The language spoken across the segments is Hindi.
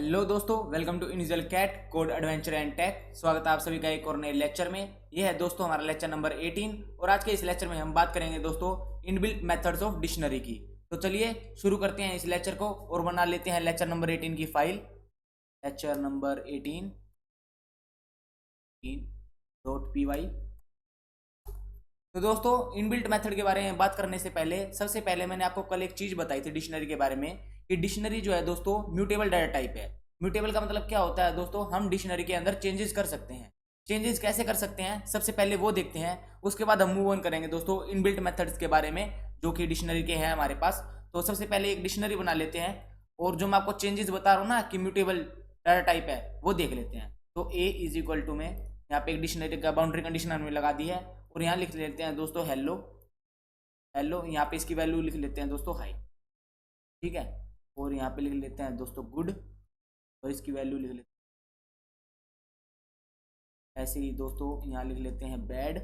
हेलो दोस्तों, welcome to initial cat code adventure and tech. स्वागत है आप सभी का एक और नए लेक्चर में। यह है दोस्तों हमारा लेक्चर नंबर 18 और आज के इस लेक्चर में हम बात करेंगे दोस्तों इनबिल्ट मेथड्स ऑफ डिक्शनरी की। तो चलिए शुरू करते हैं इस लेक्चर को और बना लेते हैं लेक्चर नंबर 18 की फाइल। Lecture number 18.py। तो दोस्तों इनबिल्ट मेथड के बारे में बात करने से पहले सबसे पहले मैंने आपको कल एक चीज बताई थी डिक्शनरी के बारे में कि डिक्शनरी जो है दोस्तों म्यूटेबल डाटा टाइप है। म्यूटेबल का मतलब क्या होता है दोस्तों, हम डिक्शनरी के अंदर चेंजेस कर सकते हैं। चेंजेस कैसे कर सकते हैं सबसे पहले वो देखते हैं, उसके बाद हम मूव ऑन करेंगे दोस्तों इनबिल्ट मेथड्स के बारे में जो कि डिक्शनरी के हैं हमारे पास। तो सबसे पहले एक डिक्शनरी बना लेते हैं और जो मैं आपको चेंजेस बता रहा हूँ ना कि म्यूटेबल डाटा टाइप है वो देख लेते हैं। तो ए इज इक्वल टू में यहाँ पे एक डिक्शनरी का बाउंड्री कंडीशन हमने लगा दी है और यहाँ लिख लेते हैं दोस्तों हेलो हेलो। यहाँ पे इसकी वैल्यू लिख लेते हैं दोस्तों हाई, ठीक है। और यहाँ पे लिख लेते हैं दोस्तों गुड और इसकी वैल्यू लिख लेते हैं ऐसे ही दोस्तों यहाँ लिख लेते हैं बैड,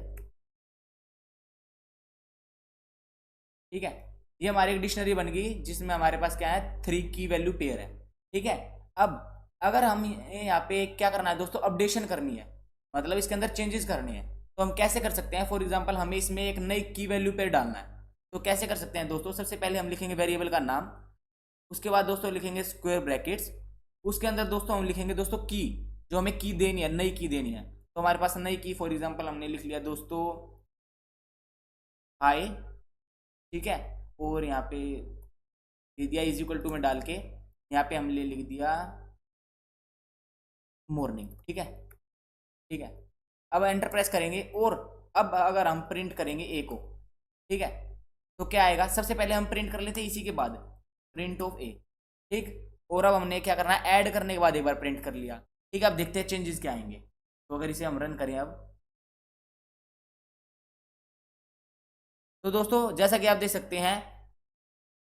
ठीक है। ये हमारी एक डिक्शनरी बन गई जिसमें हमारे पास क्या है 3 की वैल्यू पेयर है, ठीक है। अब अगर हम यहाँ पे क्या करना है दोस्तों, अपडेशन करनी है, मतलब इसके अंदर चेंजेस करने हैं तो हम कैसे कर सकते हैं। फॉर एग्जांपल हमें इसमें एक नई की वैल्यू पेयर डालना है तो कैसे कर सकते हैं दोस्तों। सबसे पहले हम लिखेंगे वेरिएबल का नाम, उसके बाद दोस्तों लिखेंगे स्क्वायर ब्रैकेट्स, उसके अंदर दोस्तों हम लिखेंगे दोस्तों की, जो हमें की देनी है, नई की देनी है। तो हमारे पास नई की फॉर एग्जांपल हमने लिख लिया दोस्तों हाई, ठीक है। और यहाँ पे दे दिया इज इक्वल टू में डाल के यहाँ पे हमने लिख दिया मॉर्निंग, ठीक है, ठीक है। अब एंटर प्रेस करेंगे और अब अगर हम प्रिंट करेंगे ए को, ठीक है, तो क्या आएगा। सबसे पहले हम प्रिंट कर लेते हैं इसी के बाद प्रिंट ऑफ ए, ठीक। और अब हमने क्या करना है, ऐड करने के बाद एक बार प्रिंट कर लिया, ठीक है। अब देखते हैं चेंजेस क्या आएंगे। तो अगर इसे हम रन करें अब, तो दोस्तों जैसा कि आप देख सकते हैं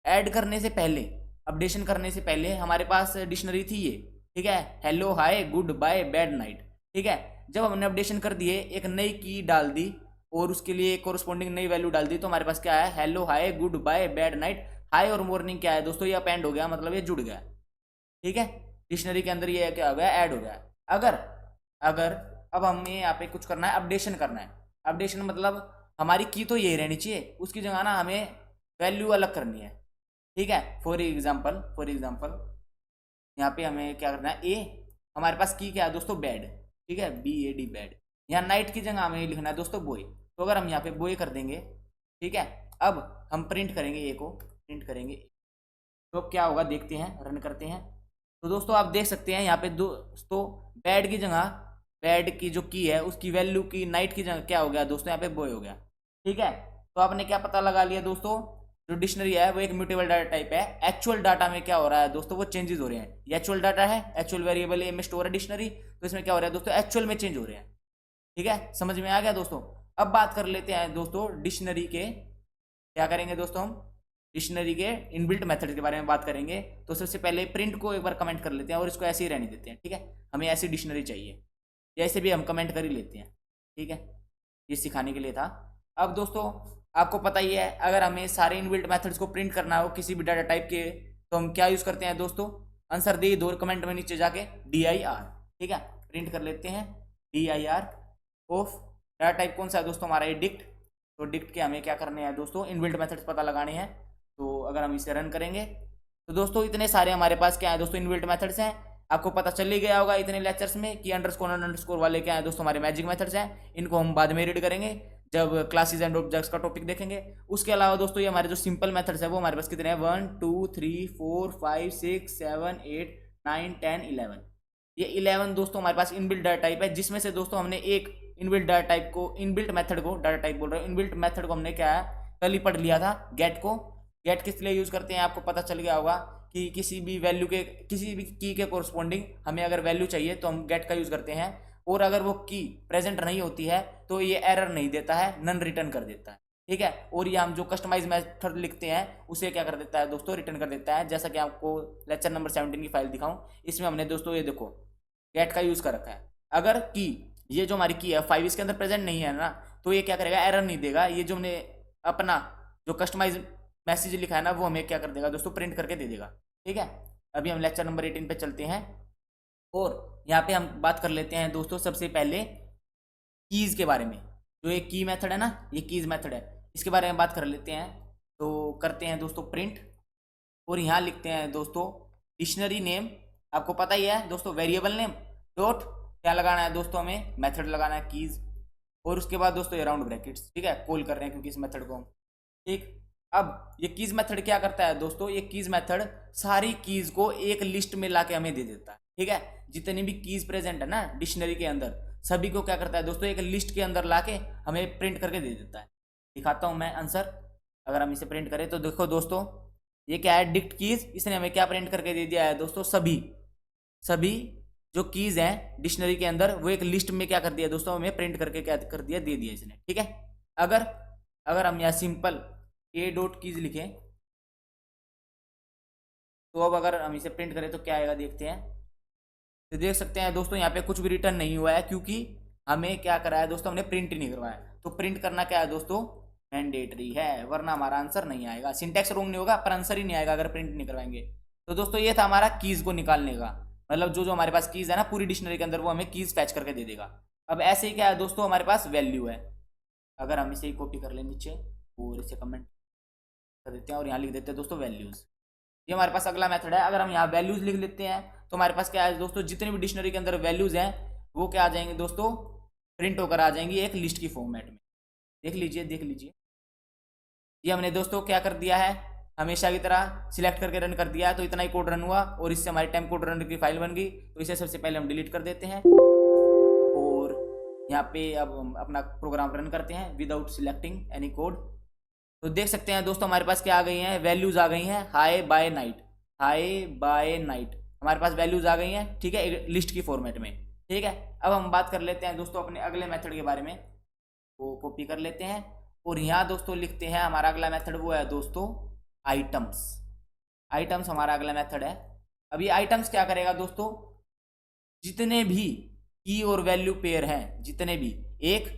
ऐड करने से पहले, अपडेशन करने से पहले हमारे पास डिक्शनरी थी ये, ठीक है, hello hi good bye bad night, ठीक है। जब हमने अपडेशन कर दिए, एक नई की डाल दी और उसके लिए एक कोरस्पॉन्डिंग नई वैल्यू डाल दी, तो हमारे पास क्या है hello hi good bye bad night. Hi और मॉर्निंग क्या है दोस्तों, ये अपेंड हो गया, मतलब ये जुड़ गया, ठीक है। डिक्शनरी के अंदर ये क्या हो गया, ऐड हो गया। अगर अगर अब हमें यहाँ पे कुछ करना है, अपडेशन करना है। अपडेशन मतलब हमारी की तो यही रहनी चाहिए, उसकी जगह ना हमें वैल्यू अलग करनी है, ठीक है। फॉर एग्जाम्पल यहाँ पे हमें क्या करना है, ए हमारे पास की क्या है दोस्तों बैड, ठीक है, BAD बैड। यहाँ नाइट की जगह हमें लिखना है दोस्तों बॉय, तो अगर हम यहाँ पे बॉय कर देंगे, ठीक है। अब हम प्रिंट करेंगे ए को, प्रिंट करेंगे तो अब क्या होगा देखते हैं, रन करते हैं। तो दोस्तों आप देख सकते हैं यहाँ पे दोस्तों बैड की जगह, बैड की जो की है उसकी वैल्यू की नाइट की जगह क्या हो गया दोस्तों, यहाँ पे बॉय हो गया, ठीक है। तो आपने क्या पता लगा लिया दोस्तों, जो डिक्शनरी है वो एक म्यूटेबल डाटा टाइप है। एक्चुअल डाटा में क्या हो रहा है दोस्तों, वो चेंजेस हो रहे हैं। ये एक्चुअल डाटा है, एक्चुअल वेरिएबल में स्टोर है डिक्शनरी, तो इसमें क्या हो रहा है दोस्तों, एक्चुअल में चेंज हो रहे हैं, ठीक है। समझ में आ गया दोस्तों। अब बात कर लेते हैं दोस्तों डिक्शनरी के, क्या करेंगे दोस्तों, हम डिक्शनरी के इनबिल्ट मेथड के बारे में बात करेंगे। तो सबसे पहले प्रिंट को एक बार कमेंट कर लेते हैं और इसको ऐसे ही रहने देते हैं, ठीक है। हमें ऐसी डिक्शनरी चाहिए, ऐसे भी हम कमेंट कर ही लेते हैं, ठीक है। ये सिखाने के लिए था। अब दोस्तों आपको पता ही है, अगर हमें सारे इनबिल्ट मेथड्स को प्रिंट करना हो किसी भी डाटा टाइप के, तो हम क्या यूज़ करते हैं दोस्तों, आंसर दे दो कमेंट में नीचे जाके dir, ठीक है। प्रिंट कर लेते हैं dir ऑफ डाटा टाइप कौन सा है दोस्तों, हमारा ये डिक्ट। तो डिक्ट के हमें क्या करने हैं दोस्तों, इनबिल्ट मेथड्स पता लगाने हैं। तो अगर हम इसे रन करेंगे तो दोस्तों इतने सारे हमारे पास क्या है दोस्तों, इनबिल्ट मेथड्स हैं। आपको पता चल ही गया होगा इतने लेक्चर्स में कि अंडरस्कोर वाले क्या है दोस्तों, हमारे मैजिक मेथड्स हैं। इनको हम बाद में रीड करेंगे जब क्लासेस एंड ऑब्जेक्ट्स का टॉपिक देखेंगे। उसके अलावा दोस्तों ये हमारे जो सिंपल मेथड्स है वो हमारे पास कितने हैं, 1 2 3 4 5 6 7 8 9 10 11। ये 11 दोस्तों हमारे पास इनबिल्ट डाटा टाइप है, जिसमें से दोस्तों हमने एक इनबिल्ट डाटा टाइप को, इनबिल्ट मेथड को, डाटा टाइप बोल रहा हूँ, इनबिल्ट मेथड को हमने क्या है कल ही पढ़ लिया था, गेट को। गेट किस लिए यूज करते हैं आपको पता चल गया होगा कि किसी भी वैल्यू के, किसी भी की के कोरस्पॉन्डिंग हमें अगर वैल्यू चाहिए तो हम गेट का यूज करते हैं, और अगर वो की प्रेजेंट नहीं होती है तो ये एरर नहीं देता है, नन रिटर्न कर देता है, ठीक है। और ये हम जो कस्टमाइज मेथड लिखते हैं उसे क्या कर देता है दोस्तों, रिटर्न कर देता है। जैसा कि आपको लेक्चर नंबर 17 की फाइल दिखाऊं, इसमें हमने दोस्तों ये देखो गेट का यूज कर रखा है। अगर की, ये जो हमारी की है 5 इसके अंदर प्रेजेंट नहीं है ना, तो ये क्या करेगा, एरर नहीं देगा। ये जो हमने अपना जो कस्टमाइज मैसेज लिखा है ना, वो हमें क्या कर देगा दोस्तों, प्रिंट करके दे देगा, ठीक है। अभी हम लेक्चर नंबर 18 पे चलते हैं। और यहाँ पे हम बात कर लेते हैं दोस्तों सबसे पहले कीज़ के बारे में। जो ये की मेथड है ना, ये कीज़ मेथड है, इसके बारे में बात कर लेते हैं। तो करते हैं दोस्तों प्रिंट, और यहाँ लिखते हैं दोस्तों डिक्शनरी नेम। आपको पता ही है दोस्तों, वेरिएबल नेम डॉट क्या लगाना है दोस्तों, हमें मेथड लगाना है कीज़, और उसके बाद दोस्तों ये राउंड ब्रैकेट्स, ठीक है, कॉल कर रहे हैं क्योंकि इस मेथड को हम, ठीक। अब ये कीज़ मेथड क्या करता है दोस्तों, ये कीज़ मेथड सारी कीज़ को एक लिस्ट में ला के हमें दे देता है, ठीक है। जितनी भी कीज़ प्रेजेंट है ना डिक्शनरी के अंदर, सभी को क्या करता है दोस्तों, एक लिस्ट के अंदर ला के हमें प्रिंट करके दे देता है। दिखाता हूँ मैं आंसर। अगर हम इसे प्रिंट करें तो देखो दोस्तों, ये क्या है, डिक्ट कीज़, इसने हमें क्या प्रिंट करके दे दिया है दोस्तों, सभी सभी जो कीज़ हैं डिक्शनरी के अंदर वो एक लिस्ट में क्या कर दिया दोस्तों, हमें प्रिंट करके क्या कर दिया, दे दिया इसने, ठीक है। अगर अगर हम यहाँ सिंपल ए डॉट कीज लिखें, तो अब अगर हम इसे प्रिंट करें तो क्या आएगा देखते हैं। तो देख सकते हैं दोस्तों यहाँ पे कुछ भी रिटर्न नहीं हुआ है, क्योंकि हमें क्या कराया दोस्तों, हमने प्रिंट ही नहीं करवाया। तो प्रिंट करना क्या है दोस्तों, मैंडेटरी है, वरना हमारा आंसर नहीं आएगा। सिंटैक्स रॉन्ग नहीं होगा पर आंसर ही नहीं आएगा अगर प्रिंट नहीं करवाएंगे। तो दोस्तों ये था हमारा कीज को निकालने का, मतलब जो जो हमारे पास कीज है ना पूरी डिक्शनरी के अंदर, वो हमें कीज फैच करके दे देगा। अब ऐसे ही क्या है दोस्तों, हमारे पास वैल्यू है। अगर हम इसे ही कॉपी कर लें नीचे और इसे कमेंट कर देते हैं और यहाँ लिख देते हैं दोस्तों वैल्यूज़। ये हमारे पास अगला मेथड है। अगर हम यहाँ वैल्यूज़ लिख लेते हैं तो हमारे पास क्या है दोस्तों, जितनी भी डिक्शनरी के अंदर वैल्यूज़ हैं वो क्या आ जाएंगे दोस्तों, प्रिंट होकर आ जाएंगी एक लिस्ट की फॉर्मेट में। देख लीजिए देख लीजिए, ये हमने दोस्तों क्या कर दिया है, हमेशा की तरह सिलेक्ट करके रन कर दिया है। तो इतना ही कोड रन हुआ और इससे हमारी टाइम कोड रन की फाइल बन गई। तो इसे सबसे पहले हम डिलीट कर देते हैं और यहाँ पे अब हम अपना प्रोग्राम रन करते हैं विदाउट सिलेक्टिंग एनी कोड। तो देख सकते हैं दोस्तों हमारे पास क्या आ गई हैं, वैल्यूज आ गई हैं, hi bye night, hi bye night हमारे पास वैल्यूज आ गई हैं, ठीक है, लिस्ट की फॉर्मेट में, ठीक है। अब हम बात कर लेते हैं दोस्तों अपने अगले मेथड के बारे में। वो कॉपी कर लेते हैं और यहाँ दोस्तों लिखते हैं हमारा अगला मेथड वो है दोस्तों आइटम्स। आइटम्स हमारा अगला मेथड है। अब ये आइटम्स क्या करेगा दोस्तों, जितने भी की और वैल्यू पेयर हैं, जितने भी 1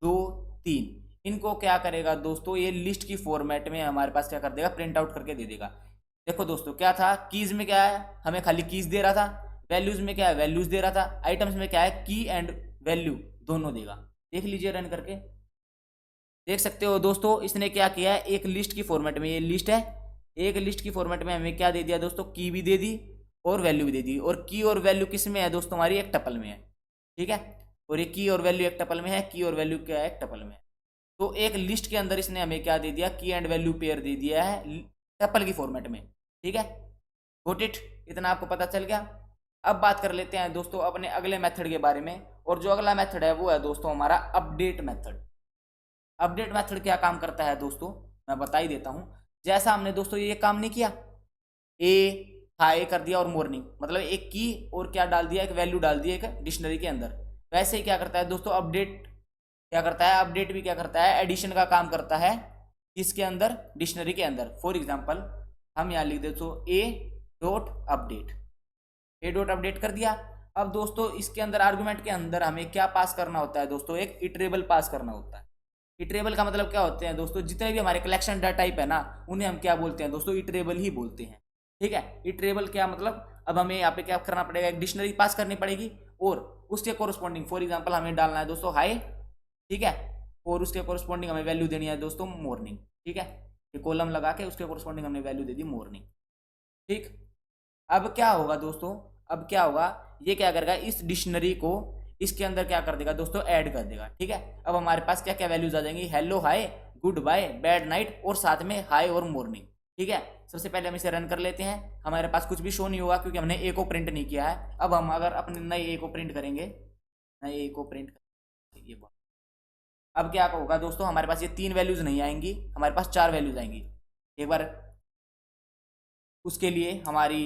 2 3, इनको क्या करेगा दोस्तों, ये लिस्ट की फॉर्मेट में हमारे पास क्या कर देगा, प्रिंट आउट करके दे देगा। देखो दोस्तों क्या था, कीज में क्या है, हमें खाली कीज दे रहा था, वैल्यूज में क्या है, वैल्यूज दे रहा था, आइटम्स में क्या है, की एंड वैल्यू दोनों देगा। देख लीजिए रन करके, देख सकते हो दोस्तों इसने क्या किया है, एक लिस्ट की फॉर्मेट में, ये लिस्ट है, एक लिस्ट की फॉर्मेट में हमें क्या दे दिया दोस्तों, की भी दे दी और वैल्यू भी दे दी। और की और वैल्यू किस में है दोस्तों, हमारी एक टपल में है, ठीक है। और ये की और वैल्यू एक टपल में है, की और वैल्यू क्या है, एक टपल में है। तो एक लिस्ट के अंदर इसने हमें क्या दे दिया, की एंड वैल्यू पेयर दे दिया है टपल की फॉर्मेट में, ठीक है। गॉट इट, इतना आपको पता चल गया। अब बात कर लेते हैं दोस्तों अपने अगले मेथड के बारे में, और जो अगला मेथड है वो है दोस्तों हमारा अपडेट मेथड। अपडेट मेथड क्या काम करता है दोस्तों, मैं बता ही देता हूँ। जैसा हमने दोस्तों ये काम नहीं किया, ए हाई कर दिया और मॉर्निंग, मतलब एक की और क्या डाल दिया, एक वैल्यू डाल दिया एक डिक्शनरी के अंदर, वैसे ही क्या करता है दोस्तों अपडेट क्या करता है, अपडेट भी क्या करता है, एडिशन का काम करता है इसके अंदर, डिक्शनरी के अंदर। फॉर एग्जांपल हम यहाँ लिख देते ए डॉट अपडेट, ए डॉट अपडेट कर दिया। अब दोस्तों इसके अंदर आर्गुमेंट के अंदर हमें क्या पास करना होता है दोस्तों, एक इटरेबल पास करना होता है। इटरेबल का मतलब क्या होते हैं दोस्तों, जितने भी हमारे कलेक्शन डाटा टाइप है ना, उन्हें हम क्या बोलते हैं दोस्तों, इटरेबल ही बोलते हैं, ठीक है। इटरेबल क्या मतलब, अब हमें यहाँ पे क्या करना पड़ेगा, एक डिक्शनरी पास करनी पड़ेगी और उसके कोरस्पॉन्डिंग, फॉर एग्जांपल हमें डालना है दोस्तों हाई, ठीक है, और उसके कोरस्पॉन्डिंग हमें वैल्यू देनी है दोस्तों मॉर्निंग, ठीक है। ये कॉलम लगा के उसके कोरस्पॉन्डिंग हमने वैल्यू दे दी मॉर्निंग, ठीक। अब क्या होगा दोस्तों, अब क्या होगा, ये क्या करेगा, इस डिक्शनरी को इसके अंदर क्या कर देगा दोस्तों, ऐड कर देगा, ठीक है। अब हमारे पास क्या क्या वैल्यूज आ जाएंगी, hello hi, good bye, bad night, और साथ में हाई और मॉर्निंग, ठीक है। सबसे पहले हम इसे रन कर लेते हैं, हमारे पास कुछ भी शो नहीं होगा क्योंकि हमने ए को प्रिंट नहीं किया है। अब हम अगर अपने नए ए को प्रिंट करेंगे, नए ए को प्रिंट करेंगे, ये अब क्या होगा दोस्तों, हमारे पास ये 3 वैल्यूज नहीं आएंगी, हमारे पास 4 वैल्यूज आएंगी। एक बार उसके लिए हमारी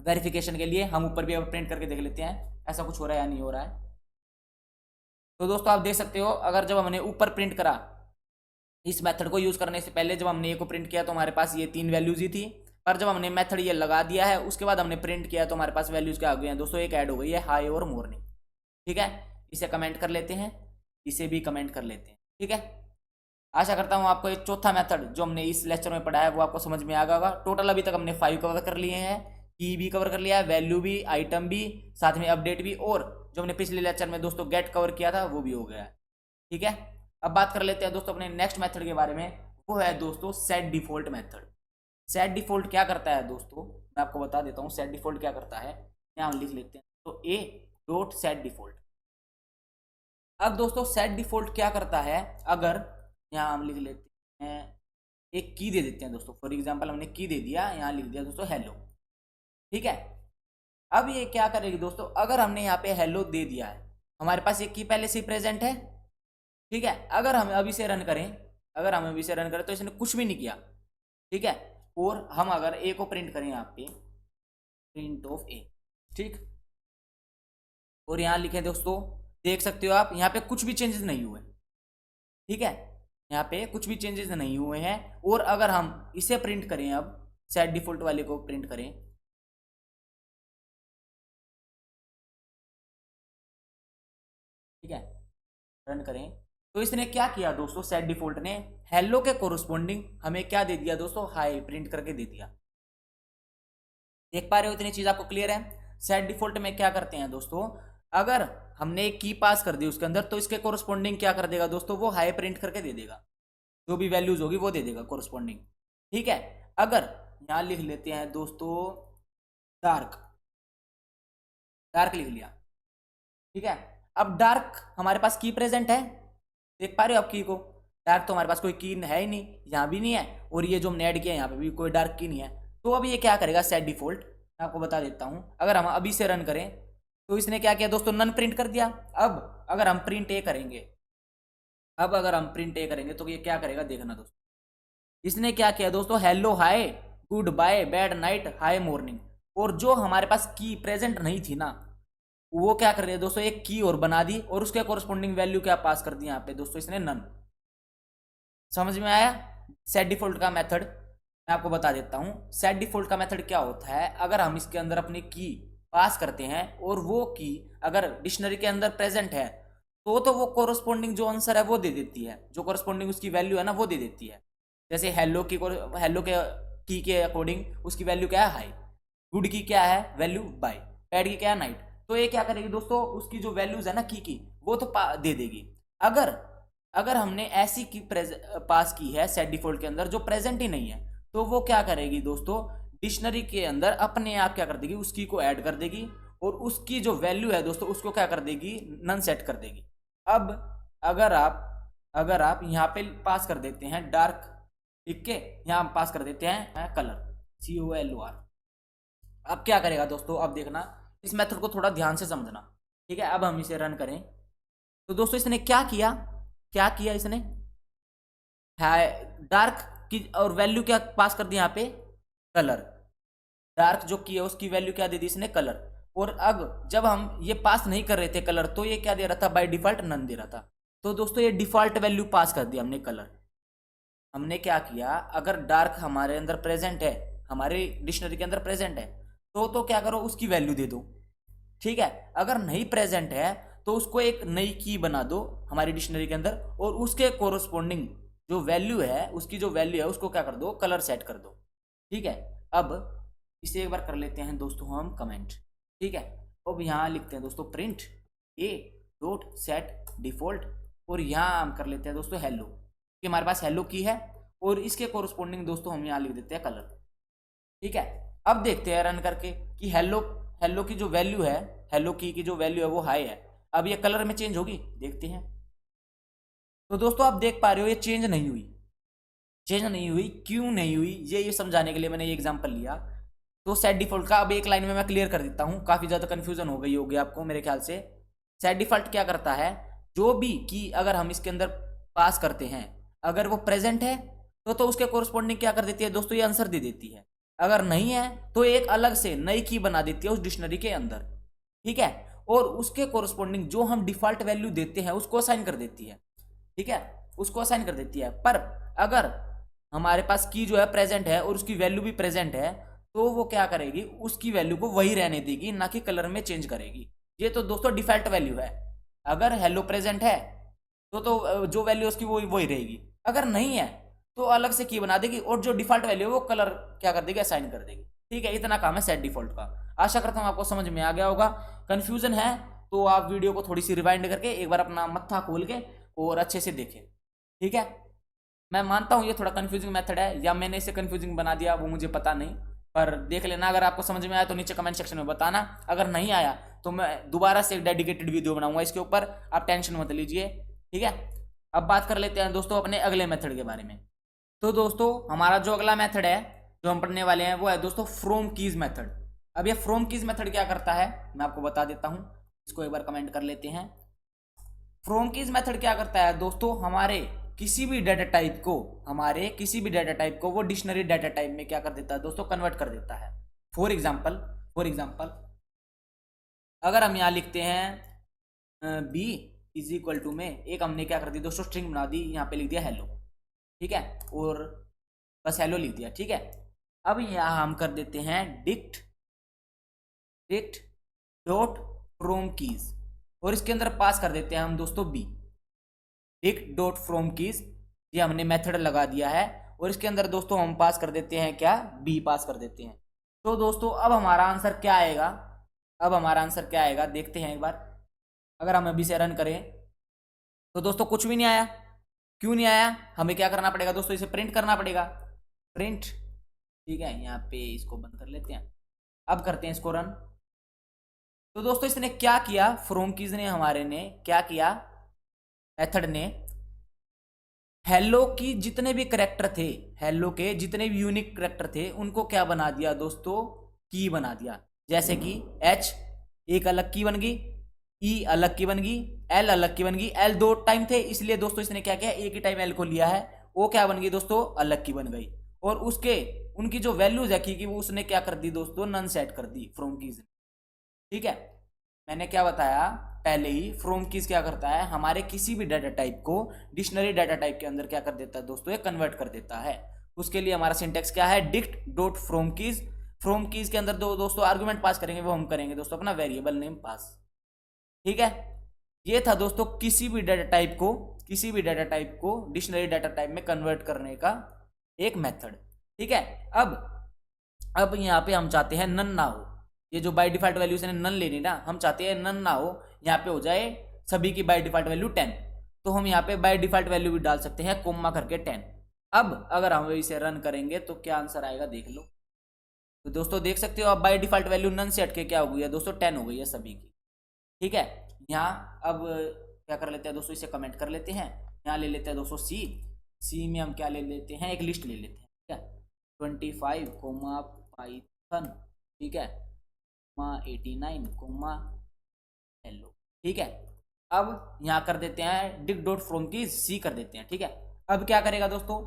वेरिफिकेशन के लिए हम ऊपर भी अब प्रिंट करके देख लेते हैं ऐसा कुछ हो रहा है या नहीं हो रहा है। तो दोस्तों आप देख सकते हो, अगर जब हमने ऊपर प्रिंट करा इस मेथड को यूज करने से पहले, जब हमने ए को प्रिंट किया तो हमारे पास ये 3 वैल्यूज ही थी, पर जब हमने मेथड ये लगा दिया है उसके बाद हमने प्रिंट किया तो हमारे पास वैल्यूज क्या आ गई हैं दोस्तों, एक ऐड हो गई है हाई और मॉर्निंग, ठीक है। इसे कमेंट कर लेते हैं, इसे भी कमेंट कर लेते हैं, ठीक है। आशा करता हूँ आपको एक चौथा मेथड जो हमने इस लेक्चर में पढ़ा है वो आपको समझ में आ गया होगा। टोटल अभी तक हमने 5 कवर कर लिए हैं, की भी कवर कर लिया है, वैल्यू भी, आइटम भी, साथ में अपडेट भी, और जो हमने पिछले लेक्चर में दोस्तों गेट कवर किया था वो भी हो गया है। ठीक है, अब बात कर लेते हैं दोस्तों अपने नेक्स्ट मेथड के बारे में। वो है दोस्तों set default method. Set default क्या करता है दोस्तों, मैं आपको बता देता हूँ सेट डिफॉल्ट क्या करता है। यहाँ लिख लेते हैं तो ए डॉट सेट डिफॉल्ट। अब दोस्तों सेट डिफॉल्ट क्या करता है, अगर यहाँ हम लिख लेते हैं, एक की दे देते हैं दोस्तों, फॉर एग्जांपल हमने की दे दिया, यहाँ लिख दिया दोस्तों हेलो। ठीक है, अब ये क्या करेगी दोस्तों, अगर हमने यहाँ पे हेलो दे दिया है, हमारे पास एक की पहले से प्रेजेंट है। ठीक है, अगर हम अभी से रन करें, अगर हम अभी से रन करें तो इसने कुछ भी नहीं किया। ठीक है, और हम अगर ए को प्रिंट करें यहाँ पे, प्रिंट ऑफ ए, ठीक, और यहाँ लिखें दोस्तों, देख सकते हो आप यहाँ पे कुछ भी चेंजेस नहीं हुए। ठीक है, यहाँ पे कुछ भी चेंजेस नहीं हुए हैं। और अगर हम इसे प्रिंट करें, अब सेट डिफॉल्ट वाले को प्रिंट करें, ठीक है, रन करें, तो इसने क्या किया दोस्तों, सेट डिफॉल्ट ने हेलो के कोरस्पोंडिंग हमें क्या दे दिया दोस्तों, हाई प्रिंट करके दे दिया। देख पा रहे हो, इतनी चीज आपको क्लियर है। सेट डिफॉल्ट में क्या करते हैं दोस्तों, अगर हमने एक की पास कर दी उसके अंदर, तो इसके कोरस्पोंडिंग क्या कर देगा दोस्तों, वो हाई प्रिंट करके दे देगा, जो भी वैल्यूज होगी वो दे देगा कोरस्पोंडिंग। ठीक है, अगर यहां लिख लेते हैं दोस्तों डार्क, डार्क लिख लिया। ठीक है, अब डार्क हमारे पास की प्रेजेंट है, देख पा रहे हो आप की को, डार्क तो हमारे पास कोई की है ही नहीं, यहाँ भी नहीं है, और ये जो हमने ऐड किया यहाँ पे भी कोई डार्क की नहीं है। तो अब ये क्या करेगा सेट डिफॉल्ट, मैं आपको बता देता हूँ। अगर हम अभी से रन करें तो इसने क्या किया दोस्तों, नन प्रिंट कर दिया। अब अगर हम प्रिंट ए करेंगे, अब अगर हम प्रिंट ए करेंगे तो ये क्या करेगा देखना दोस्तों, इसने क्या किया दोस्तों, hello hi good bye bad night hi morning, और जो हमारे पास की प्रेजेंट नहीं थी ना, वो क्या कर रही है दोस्तों, एक की और बना दी, और उसके कोरस्पोंडिंग वैल्यू क्या पास कर दी यहाँ पे दोस्तों, इसने नन। समझ में आया सेट डिफॉल्ट का मेथड। मैं आपको बता देता हूँ सेट डिफॉल्ट का मेथड क्या होता है। अगर हम इसके अंदर अपनी की पास करते हैं और वो की अगर डिक्शनरी के अंदर प्रेजेंट है, तो वो कोरस्पोंडिंग जो आंसर है वो दे देती है, जो कोरस्पोंडिंग उसकी वैल्यू है ना वो दे देती है। जैसे हेलो के की के अकॉर्डिंग उसकी वैल्यू क्या है, हाई, गुड की क्या है वैल्यू, बाय, बैड की क्या है, नाइट। तो ये क्या करेगी दोस्तों, उसकी जो वैल्यूज है ना की वो तो दे देगी। अगर अगर हमने ऐसी की पास की है सेट डिफॉल्ट के अंदर जो प्रेजेंट ही नहीं है, तो वो क्या करेगी दोस्तों, डिक्शनरी के अंदर अपने आप क्या कर देगी, उसकी को ऐड कर देगी, और उसकी जो वैल्यू है दोस्तों उसको क्या कर देगी, नन सेट कर देगी। अब अगर आप यहाँ पे पास कर देते हैं डार्क, ठीक है, यहाँ पास कर देते हैं कलर, COLOR। अब क्या करेगा दोस्तों, अब देखना, इस मेथड को थोड़ा ध्यान से समझना। ठीक है, अब हम इसे रन करें तो दोस्तों इसने क्या किया, क्या किया इसने, डार्क की और वैल्यू क्या पास कर दी यहाँ पे, कलर। डार्क जो की है उसकी वैल्यू क्या दे दी इसने, कलर। और अब जब हम ये पास नहीं कर रहे थे कलर, तो ये क्या दे रहा था, बाय डिफॉल्ट नन दे रहा था। तो दोस्तों ये डिफॉल्ट वैल्यू पास कर दी हमने, कलर। हमने क्या किया, अगर डार्क हमारे अंदर प्रेजेंट है, हमारे डिक्शनरी के अंदर प्रेजेंट है, तो क्या करो, उसकी वैल्यू दे दो। ठीक है, अगर नहीं प्रेजेंट है तो उसको एक नई की बना दो हमारी डिक्शनरी के अंदर, और उसके कोरस्पोंडिंग जो वैल्यू है, उसकी जो वैल्यू है उसको क्या कर दो, कलर सेट कर दो। ठीक है, अब इसे एक बार कर लेते हैं दोस्तों हम कमेंट। ठीक है, अब यहाँ लिखते हैं दोस्तों प्रिंट ए डॉट सेट डिफॉल्ट, और यहाँ हम कर लेते हैं दोस्तों हेलो, कि हमारे पास हेलो की है, और इसके कोरस्पोंडिंग दोस्तों हम यहाँ लिख देते हैं कलर। ठीक है, अब देखते हैं रन करके कि हेलो की जो वैल्यू है, हेलो की जो वैल्यू है वो हाई है, अब ये कलर में चेंज होगी, देखते हैं। तो दोस्तों आप देख पा रहे हो ये चेंज नहीं हुई, चेंज नहीं हुई, क्यों नहीं हुई, ये समझाने के लिए मैंने ये एग्जांपल लिया। तो सेट डिफॉल्ट का अब एक लाइन में मैं क्लियर कर देता हूँ, काफी ज्यादा कंफ्यूजन हो गई होगी आपको मेरे ख्याल से। सेट डिफॉल्ट क्या करता है, जो भी की अगर हम इसके अंदर पास करते हैं, अगर वो प्रेजेंट है तो उसके कोरस्पोंडिंग क्या कर देती है दोस्तों, ये आंसर दे देती है। अगर नहीं है तो एक अलग से नई की बना देती है उस डिक्शनरी के अंदर। ठीक है, और उसके कोरस्पोंडिंग जो हम डिफॉल्ट वैल्यू देते हैं उसको असाइन कर देती है। ठीक है, उसको असाइन कर देती है। पर अगर हमारे पास की जो है प्रेजेंट है और उसकी वैल्यू भी प्रेजेंट है, तो वो क्या करेगी, उसकी वैल्यू को वही रहने देगी, ना कि कलर में चेंज करेगी। ये तो दोस्तों डिफॉल्ट वैल्यू है। अगर हेलो प्रेजेंट है तो जो वैल्यू उसकी वही रहेगी, अगर नहीं है तो अलग से की बना देगी, और जो डिफॉल्ट वैल्यू है वो कलर क्या कर देगी, असाइन कर देगी। ठीक है, इतना काम है सेट डिफॉल्ट का। आशा करता हूँ आपको समझ में आ गया होगा। कंफ्यूजन है तो आप वीडियो को थोड़ी सी रिवाइंड करके एक बार अपना मत्था खोल के और अच्छे से देखें। ठीक है, मैं मानता हूँ ये थोड़ा कंफ्यूजिंग मेथड है, या मैंने इसे कंफ्यूजिंग बना दिया वो मुझे पता नहीं, पर देख लेना। अगर आपको समझ में आया तो नीचे कमेंट सेक्शन में बताना, अगर नहीं आया तो मैं दोबारा से एक डेडिकेटेड वीडियो बनाऊंगा इसके ऊपर, आप टेंशन मत लीजिए। ठीक है, अब बात कर लेते हैं दोस्तों अपने अगले मेथड के बारे में। तो दोस्तों हमारा जो अगला मेथड है जो हम पढ़ने वाले हैं वो है दोस्तों फ्रॉम कीज मेथड। अब ये फ्रॉम कीज मेथड क्या करता है मैं आपको बता देता हूं, इसको एक बार कमेंट कर लेते हैं। फ्रॉम कीज मेथड क्या करता है दोस्तों, हमारे किसी भी डाटा टाइप को वो डिक्शनरी डाटा टाइप में क्या कर देता है दोस्तों, कन्वर्ट कर देता है। फॉर एग्जाम्पल अगर हम यहाँ लिखते हैं बी इज इक्वल टू में एक हमने क्या कर दी दोस्तों, स्ट्रिंग बना दी, यहाँ पे लिख दिया हेलो। ठीक है, और बस हेलो लिख दिया। ठीक है, अब यहाँ हम कर देते हैं डिक्ट डॉट फ्रॉम कीज, और इसके अंदर पास कर देते हैं हम दोस्तों B. Dict dot from keys, ये हमने मेथड लगा दिया है, और इसके अंदर दोस्तों हम पास कर देते हैं क्या, बी पास कर देते हैं। तो दोस्तों अब हमारा आंसर क्या आएगा, देखते हैं एक बार। अगर हम अभी से रन करें तो दोस्तों कुछ भी नहीं आया। क्यों नहीं आया, हमें क्या करना पड़ेगा दोस्तों, इसे प्रिंट करना पड़ेगा, प्रिंट। ठीक है, यहाँ पे इसको बंद कर लेते हैं, अब करते हैं इसको रन। तो दोस्तों इसने क्या किया, फ्रॉम कीज ने हमारे ने क्या किया, मेथड ने हेलो की जितने भी करेक्टर थे, हेलो के जितने भी यूनिक करेक्टर थे उनको क्या बना दिया दोस्तों, की बना दिया। जैसे कि एच एक अलग की बन गई, ई अलग की बन गई, एल अलग की बन गई। एल दो टाइम थे इसलिए दोस्तों इसने क्या किया, एक ही टाइम एल को लिया है, वो क्या बन गई दोस्तों, अलग की बन गई। और उसके उनकी जो वैल्यूज है की वो उसने क्या कर दी दोस्तों, नन सेट कर दी फ्रॉम कीज। ठीक है, मैंने क्या बताया पहले ही, फ्रॉम कीज क्या करता है, हमारे किसी भी डाटा टाइप को डिक्शनरी डाटा टाइप के अंदर क्या कर देता है दोस्तों, ये कन्वर्ट कर देता है। उसके लिए हमारा सिंटेक्स क्या है, dict dot from keys. From keys के अंदर दो दोस्तों आर्गुमेंट पास करेंगे, वो हम करेंगे दोस्तों अपना वेरिएबल नेम पास। ठीक है, ये था दोस्तों किसी भी डाटा टाइप को डिक्शनरी डाटा टाइप में कन्वर्ट करने का एक मेथड। ठीक है, अब यहाँ पे हम चाहते हैं नन ना हो, ये जो बाय डिफॉल्ट वैल्यू से नन लेनी ना, हम चाहते हैं नन ना हो, यहाँ पे हो जाए सभी की बाय डिफॉल्ट वैल्यू 10। तो हम यहाँ पे बाय डिफॉल्ट वैल्यू भी डाल सकते हैं कोमा करके 10। अब अगर हम इसे रन करेंगे तो क्या आंसर आएगा देख लो। तो दोस्तों देख सकते हो अब बाय डिफॉल्ट वैल्यू नन से हटके क्या हो गई है दोस्तों, 10 हो गई है सभी की। ठीक है, यहाँ अब क्या कर लेते हैं दोस्तों, इसे कमेंट कर लेते हैं। यहाँ ले लेते हैं दोस्तों सी में हम क्या ले लेते हैं, एक लिस्ट ले लेते हैं। ठीक है, 25 कोमा पाइथन, ठीक है, 89 कोमा हेलो। ठीक है, अब यहाँ कर देते हैं डिक डॉट फ्रॉम की सी कर देते हैं। ठीक है, अब क्या करेगा दोस्तों,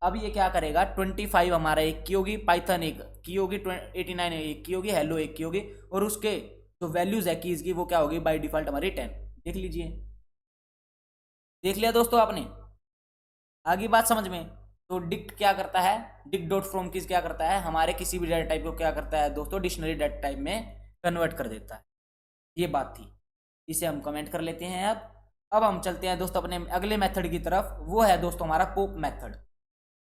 अब ये क्या करेगा, 25 हमारा एक की होगी, पाइथन एक की होगी, 89 एक की होगी, हेलो एक की होगी, और उसके जो वैल्यूज है कीज की वो क्या होगी बाय डिफॉल्ट हमारी 10। देख लीजिए, देख लिया दोस्तों आपने, आगे बात समझ में। तो डिक्ट क्या करता है, डिक्ट डॉट फ्रॉम कीज क्या करता है, हमारे किसी भी डाटा टाइप को क्या करता है दोस्तों, डिक्शनरी डाटा टाइप में कन्वर्ट कर देता है। ये बात थी, इसे हम कमेंट कर लेते हैं। अब हम चलते हैं दोस्तों अपने अगले मेथड की तरफ, वो है दोस्तों हमारा पॉप मेथड।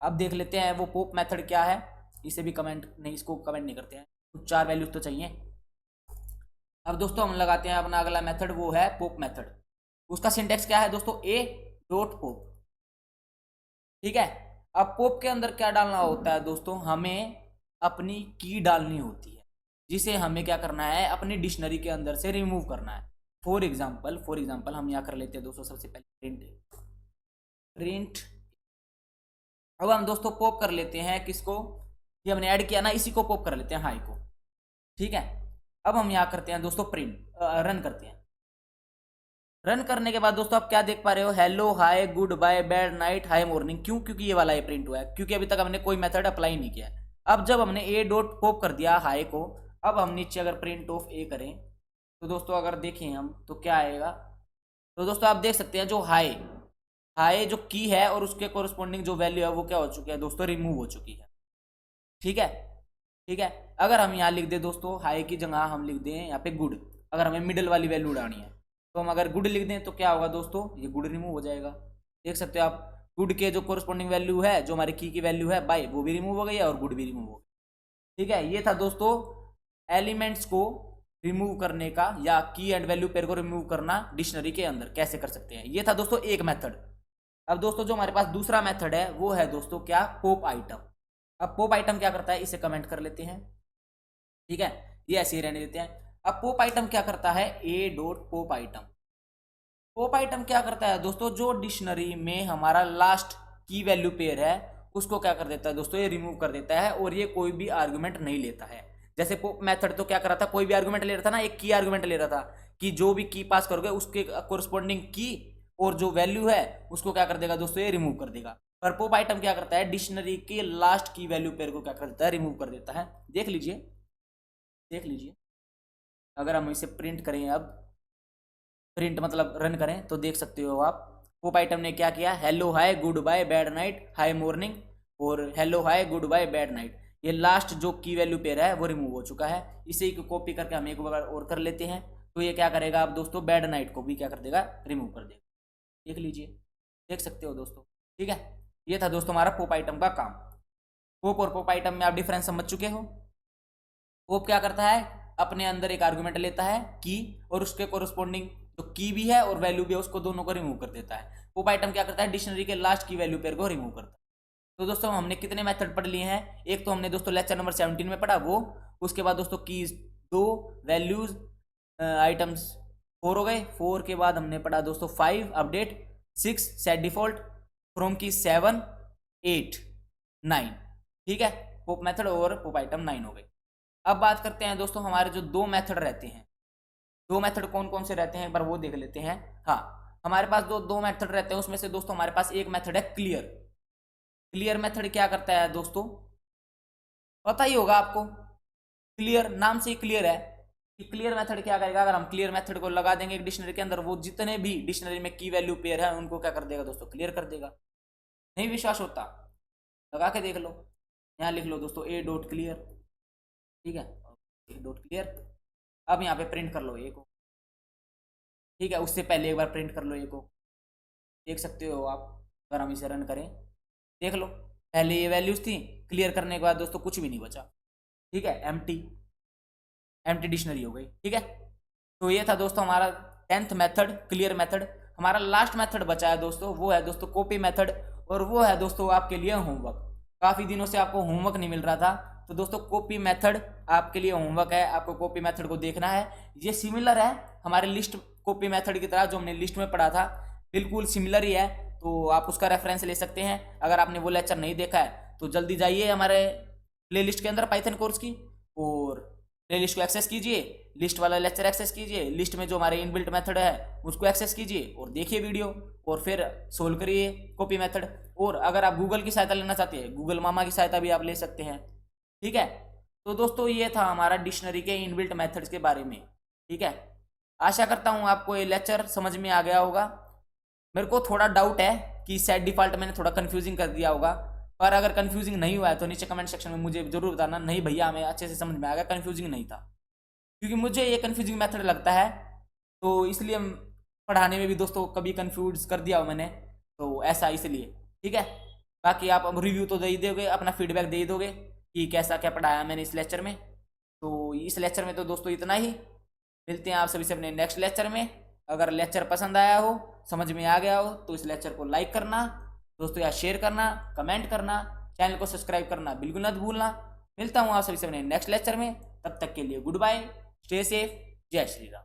अब देख लेते हैं वो पॉप मेथड क्या है, इसे भी कमेंट नहीं, इसको कमेंट नहीं करते हैं, कुछ 4 वैल्यूज तो चाहिए। अब दोस्तों हम लगाते हैं अपना अगला मेथड, वो है पॉप मेथड। उसका सिंटेक्स क्या है दोस्तों, ए डॉट पॉप। ठीक है, अब पॉप के अंदर क्या डालना होता है दोस्तों, हमें अपनी की डालनी होती है, जिसे हमें क्या करना है, अपनी डिक्शनरी के अंदर से रिमूव करना है। फॉर एग्जाम्पल हम यहाँ कर लेते हैं दोस्तों, सबसे पहले प्रिंट। अब हम दोस्तों पॉप कर लेते हैं किसको, ये हमने ऐड किया ना, इसी को पॉप कर लेते हैं, हाई को। ठीक है, अब हम यहाँ करते हैं दोस्तों प्रिंट, रन करते हैं। रन करने के बाद दोस्तों आप क्या देख पा रहे हो, hello hi good bye bad night hi morning. क्यों, क्योंकि ये वाला ये प्रिंट हुआ है, क्योंकि अभी तक हमने कोई मेथड अप्लाई नहीं किया है। अब जब हमने ए डॉट पॉप कर दिया हाय को, अब हम नीचे अगर प्रिंट ऑफ ए करें तो दोस्तों अगर देखें हम तो क्या आएगा, तो दोस्तों आप देख सकते हैं जो हाय जो की है और उसके कोरिस्पोंडिंग जो वैल्यू है वो क्या हो चुकी है दोस्तों, रिमूव हो चुकी है। ठीक है, ठीक है, अगर हम यहाँ लिख दें दोस्तों हाई की जगह हम लिख दें यहाँ पे गुड, अगर हमें मिडिल वाली वैल्यू उड़ानी है तो हम अगर गुड लिख दें तो क्या होगा दोस्तों, ये गुड रिमूव हो जाएगा। देख सकते हो आप, गुड के जो कोरिस्पोंडिंग वैल्यू है, जो हमारी की वैल्यू है बाय, वो भी रिमूव हो गई है और गुड भी रिमूव हो गई। ठीक है, ये था दोस्तों एलिमेंट्स को रिमूव करने का या की एंड वैल्यू पेयर को रिमूव करना डिक्शनरी के अंदर कैसे कर सकते हैं। ये था दोस्तों एक मेथड। अब दोस्तों जो हमारे पास दूसरा मेथड है वो है दोस्तों क्या, पॉप आइटम। अब पॉप आइटम क्या करता है, इसे कमेंट कर लेते हैं। ठीक है, ये ऐसे ही रहने देते हैं। अब पॉप आइटम क्या करता है, ए dot pop item. Pop item क्या करता है दोस्तों, जो डिक्शनरी में हमारा लास्ट की वैल्यू पेयर है उसको क्या कर देता है दोस्तों, ये रिमूव कर देता है और ये कोई भी आर्गुमेंट नहीं लेता है। जैसे पॉप मेथड तो क्या कर रहा था, कोई भी आर्गुमेंट ले रहा था ना, एक की आर्गुमेंट ले रहा था कि जो भी की पास करोगे उसके कोरस्पॉन्डिंग की और जो वैल्यू है उसको क्या कर देगा दोस्तों, ये रिमूव कर देगा। पर पॉप आइटम क्या करता है, डिक्शनरी के लास्ट की वैल्यू पेयर को क्या कर देता है, रिमूव कर देता है। देख लीजिए, देख लीजिए, अगर हम इसे प्रिंट करें, अब प्रिंट मतलब रन करें तो देख सकते हो आप, पॉप आइटम ने क्या किया, hello hi good bye bad night hi morning और hello hi good bye bad night, ये लास्ट जो की वैल्यू पेयर है वो रिमूव हो चुका है। इसे कॉपी करके हम एक बार और कर लेते हैं, तो ये क्या करेगा अब दोस्तों, बैड नाइट को भी क्या कर देगा, रिमूव कर देगा। देख लीजिए, देख सकते हो दोस्तों। ठीक है, ये था दोस्तों हमारा पॉप आइटम का काम। पॉप और पॉप आइटम में आप डिफरेंस समझ चुके हो। पॉप क्या करता है, अपने अंदर एक आर्गुमेंट लेता है की और उसके कोरस्पॉन्डिंग जो की भी है और वैल्यू भी है उसको दोनों को रिमूव कर देता है। पॉप आइटम क्या करता है, डिक्शनरी के लास्ट की वैल्यू पेयर को रिमूव करता है। तो दोस्तों हमने कितने मेथड पढ़ लिए हैं, एक तो हमने दोस्तों लेक्चर नंबर 17 में पढ़ा वो, उसके बाद दोस्तों कीज 2, वैल्यूज आइटम्स 4 हो गए, 4 के बाद हमने पढ़ा दोस्तों 5 अपडेट, 6 सेट डिफॉल्ट, फ्रॉम की 7, 8, 9। ठीक है, पॉप मेथड और पॉप आइटम 9 हो गए। अब बात करते हैं दोस्तों हमारे जो दो मेथड रहते हैं, दो मेथड कौन कौन से रहते हैं एक बार वो देख लेते हैं। हाँ, हमारे पास दो मेथड रहते हैं, उसमें से दोस्तों हमारे पास एक मेथड है क्लियर। क्लियर मेथड क्या करता है दोस्तों, पता ही होगा आपको, क्लियर नाम से ही क्लियर है कि क्लियर मेथड क्या करेगा, अगर हम क्लियर मेथड को लगा देंगे एक डिक्शनरी के अंदर, वो जितने भी डिक्शनरी में की वैल्यू पेयर है उनको क्या कर देगा दोस्तों, क्लियर कर देगा। नहीं विश्वास होता, लगा के देख लो, यहाँ लिख लो दोस्तों ए डॉट क्लियर। ठीक है, ए डॉट क्लियर। अब यहाँ पे प्रिंट कर लो ए को। ठीक है, उससे पहले एक बार प्रिंट कर लो ए को, देख सकते हो आप। अगर हम इसे रन करें, देख लो, पहले ये वैल्यूज थी, क्लियर करने के बाद दोस्तों कुछ भी नहीं बचा। ठीक है, एम्प्टी डिक्शनरी हो गई। ठीक है, तो ये था दोस्तों हमारा 10th मेथड, क्लियर मेथड। हमारा लास्ट मेथड बचा है दोस्तों, वो है दोस्तों कॉपी मेथड, और वो है दोस्तों आपके लिए होमवर्क। काफ़ी दिनों से आपको होमवर्क नहीं मिल रहा था, तो दोस्तों कॉपी मेथड आपके लिए होमवर्क है, आपको कॉपी मेथड को देखना है। ये सिमिलर है हमारे लिस्ट कॉपी मेथड की तरह, जो हमने लिस्ट में पढ़ा था बिल्कुल सिमिलर ही है, तो आप उसका रेफरेंस ले सकते हैं। अगर आपने वो लेक्चर नहीं देखा है तो जल्दी जाइए हमारे प्लेलिस्ट के अंदर पाइथन कोर्स की, और प्लेलिस्ट को एक्सेस कीजिए, लिस्ट वाला लेक्चर एक्सेस कीजिए, लिस्ट में जो हमारे इनबिल्ट मेथड है उसको एक्सेस कीजिए और देखिए वीडियो, और फिर सोल्व करिए कॉपी मेथड। और अगर आप गूगल की सहायता लेना चाहते हैं, गूगल मामा की सहायता भी आप ले सकते हैं। ठीक है, तो दोस्तों ये था हमारा डिक्शनरी के इनबिल्ट मेथड्स के बारे में। ठीक है, आशा करता हूँ आपको ये लेक्चर समझ में आ गया होगा। मेरे को थोड़ा डाउट है कि सेट डिफॉल्ट मैंने थोड़ा कंफ्यूजिंग कर दिया होगा, पर अगर कंफ्यूजिंग नहीं हुआ है तो नीचे कमेंट सेक्शन में मुझे जरूर बताना, नहीं भैया हमें अच्छे से समझ में आ गया, कंफ्यूजिंग नहीं था। क्योंकि मुझे ये कंफ्यूजिंग मेथड लगता है, तो इसलिए पढ़ाने में भी दोस्तों कभी कंफ्यूज कर दिया हो मैंने, तो ऐसा इसलिए। ठीक है, बाकी आप अब रिव्यू तो दे ही दोगे, अपना फीडबैक दे ही दोगे कि कैसा क्या पढ़ाया मैंने इस लेक्चर में। तो इस लेक्चर में तो दोस्तों इतना ही, मिलते हैं आप सभी से अपने नेक्स्ट लेक्चर में। अगर लेक्चर पसंद आया हो, समझ में आ गया हो, तो इस लेक्चर को लाइक करना दोस्तों, या शेयर करना, कमेंट करना, चैनल को सब्सक्राइब करना बिल्कुल मत भूलना। मिलता हूँ आप सभी से अपने नेक्स्ट लेक्चर में, तब तक के लिए गुड बाय, स्टे सेफ, जय श्री राम।